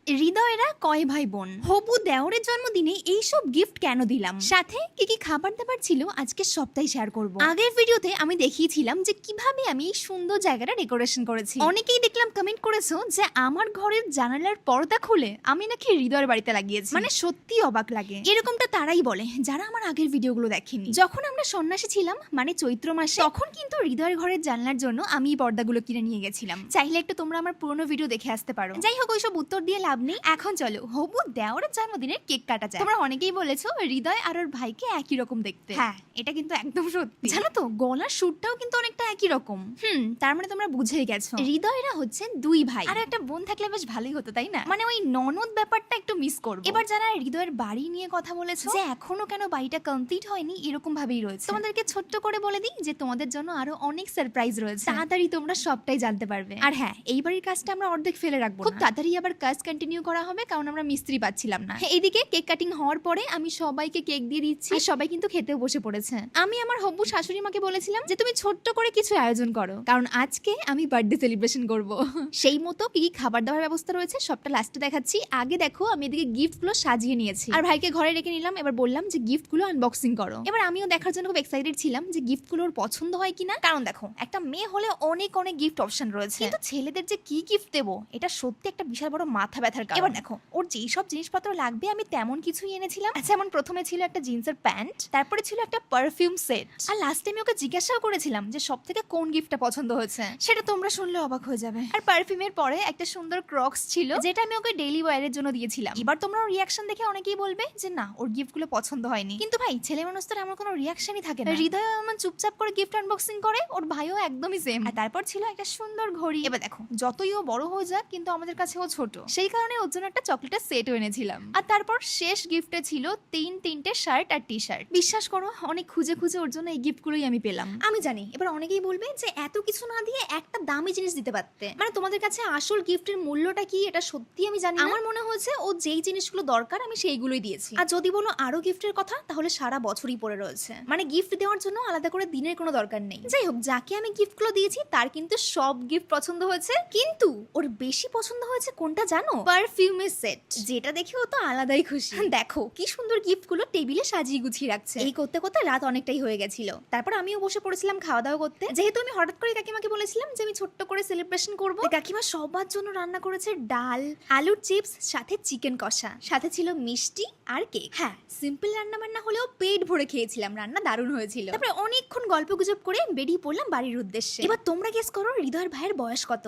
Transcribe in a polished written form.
হৃদয়েরা কয় ভাই বোন, হবু দেওরের জন্মদিনে এইসব গিফট কেন দিলাম, সাথে কি কি খাবার দাবার ছিল আজকে সবটাই শেয়ার করব। আগের ভিডিওতে আমি দেখিয়েছিলাম যে কিভাবে আমি এই সুন্দর জায়গাটা ডেকোরেশন করেছি। অনেকেই দেখলাম কমেন্ট করেছো যে আমার ঘরের জানালার পর্দা খুলে আমি নাকি হৃদয়ের বাড়িতে লাগিয়েছি। মানে সত্যি অবাক লাগে। এরকমটা তারাই বলে যারা আমার আগের ভিডিওগুলো দেখেনি। যখন আমরা সন্ন্যাসী ছিলাম মানে চৈত্র মাসে, তখন কিন্তু হৃদয়ের ঘরের জানলার জন্য আমি এই পর্দাগুলো কিনে নিয়ে গেছিলাম। চাইলে একটু তোমরা আমার পুরোনো ভিডিও দেখে আসতে পারো। যাই হোক, ওইসব উত্তর দিয়ে লাভ নেই। এখন চলো হবু দেওরের জন্মদিনের কেক কাটা যায়। তোমরা অনেকেই বলেছো হৃদয় আর ওর ভাইকে একই রকম দেখতে। হ্যাঁ, এটা কিন্তু একদম সত্যি। জানো তো গলার সুরটাও কিন্তু অনেকটা একই রকম। তার মানে তোমরা বুঝেই গেছো হৃদয়রা হচ্ছে দুই ভাই। আর একটা বোন থাকলে বেশ ভালোই হতো, তাই না? মানে ওই ননদ ব্যাপারটা একটু মিস করব। এবার যারা হৃদয়ের বাড়ি নিয়ে কথা বলেছো যে এখনো কেন বাড়িটা কমপ্লিট হয়নি, এরকম ভাবেই রয়েছে। তোমাদেরকে ছোট্ট করে বলে দিই যে তোমাদের জন্য আরো অনেক সারপ্রাইজ রয়েছে। তাড়াতাড়ি তোমরা সবটাই জানতে পারবে। আর হ্যাঁ, এই বাড়ির কাজটা আমরা অর্ধেক ফেলে রাখবো, খুব তাড়াতাড়ি আবার কাজ কন্টিনিউ করা হবে, কারণ আমরা মিস্ত্রি পাচ্ছিলাম না। এইদিকে কেক কাটিং হওয়ার পরে আমি সবাইকে কেক দিয়ে দিচ্ছি, আর সবাই কিন্তু খেতেও বসে পড়েছে। আমি আমার হবু শাশুড়ি মাকে বলেছিলাম যে তুমি ছোট্ট করে কিছু আয়োজন করো, কারণ আজকে আমি বার্থডে সেলিব্রেশন করব। সেই মতো কি কি খাবার দাবার ব্যবস্থা রয়েছে সবটা লাস্টে দেখাচ্ছি। আগে দেখো আমি এদিকে গিফট গুলো সাজিয়ে নিয়েছি আর ভাইকে ঘরে রেখে নিলাম। এবার বললাম যে গিফট গুলো আনবক্সিং করো। এবার আমিও দেখার জন্য খুব এক্সাইটেড ছিলাম যে গিফট গুলোর পছন্দ হয় কিনা, কারণ দেখো একটা মেয়ে হলে অনেক অনেক গিফট অপশন রয়েছে, কিন্তু ছেলেদের যে কি গিফট দেবো এটা সত্যি একটা বিশাল বড় মাথা ব্যথার কারণ। এবার দেখো ওর যেই সব জিনিসপত্র লাগবে আমি তেমন কিছুই এনেছিলাম। যেমন প্রথমে ছিল একটা জিন্সের প্যান্ট, তারপরে ছিল একটা পারফিউম সেট, আর লাস্টে আমি ওকে জিজ্ঞাসাও করেছিলাম যে সব থেকে কোন গিফটটা পছন্দ হয়েছে। সেটা তোমরা শুনলে অবাক হয়ে যাবে। আর পারফিউমের পরে একটা সুন্দর ক্রক্স ছিল, যেটা আমি ওকে ডেইলি ওয়্যারের জন্য দিয়েছিলাম। এবার তোমরা ওর রিয়াকশন দেখে অনেকেই বলবে যে না, ওর গিফট গুলো পছন্দ হয়নি, কিন্তু ভাই ছেলে মানুষদের আমার কোনো রিয়াকশনই থাকে না। হৃদয় আমার চুপচাপ করে গিফট আনবক্সিং করে, ওর ভাইও একদমই সেম। আর তারপর ছিল একটা সুন্দর ঘড়ি। এবার দেখো যতই ও বড় হয়ে যাক, কিন্তু আমাদের কাছে ও ছোট, সেই কারণে ওর জন্য একটা চকলেটের সেটও এনেছিলাম। আর তারপর শেষ গিফটে ছিল তিনটে শার্ট আর টি শার্ট। বিশ্বাস করো অনেক খুঁজে খুঁজে ওর জন্য এই গিফটগুলোই আমি পেলাম। আমি জানি এবার অনেকেই বলবে যে এত কিছু না দিয়ে একটা দামি জিনিস দিতে পারতে। মানে তোমাদের কাছে আসল গিফটের মূল্যটা কি এটা সত্যি আমি জানি। আমার মনে হয়েছে ও যেই জিনিসগুলো দরকার আমি সেইগুলোই দিয়েছি। আর যদি বলো আরো গিফটের কথা, তাহলে সারা বছরই পড়ে রয়েছে। মানে গিফট দেওয়ার জন্য আলাদা করে দিনের কোনো দরকার নেই। যাই হোক, যাকে আমি গিফটগুলো দিয়েছি তার কিন্তু সব গিফট পছন্দ হয়েছে, কিন্তু ওর বেশি পছন্দ হয়েছে কোনটা জানো? পারফিউমের সেট, যেটা দেখে ও তো আলাদাই খুশি। দেখো কি সুন্দর গিফটগুলো টেবিলে সাজিয়ে গুছিয়ে রাখছে। এই করতে করতে রাত অনেকটাই হয়ে গেছিল। তারপর আমিও বসে পড়েছিলাম খাওয়া দাওয়া করতে। যেহেতু আমি হঠাৎ করে কাকিমাকে বলেছিলাম যে আমি ছোট্ট করে সেলিব্রেশন করবো, কাকিমা সবার জন্য রান্না করেছে ডাল, আলুর চিপস, সাথে চিকেন কষা, সাথে ছিল মিষ্টি আর কেক। হ্যাঁ, সিম্পল রান্না বান্না হলেও পেট ভরে খেয়েছিলাম, রান্না দারুণ হয়েছিল। তারপরে অনেকক্ষণ গল্প গুজব করে বেরিয়ে পড়লাম বাড়ির উদ্দেশ্যে। এবার তোমরা গেস করো হৃদয়ের ভাইয়ের বয়স কত?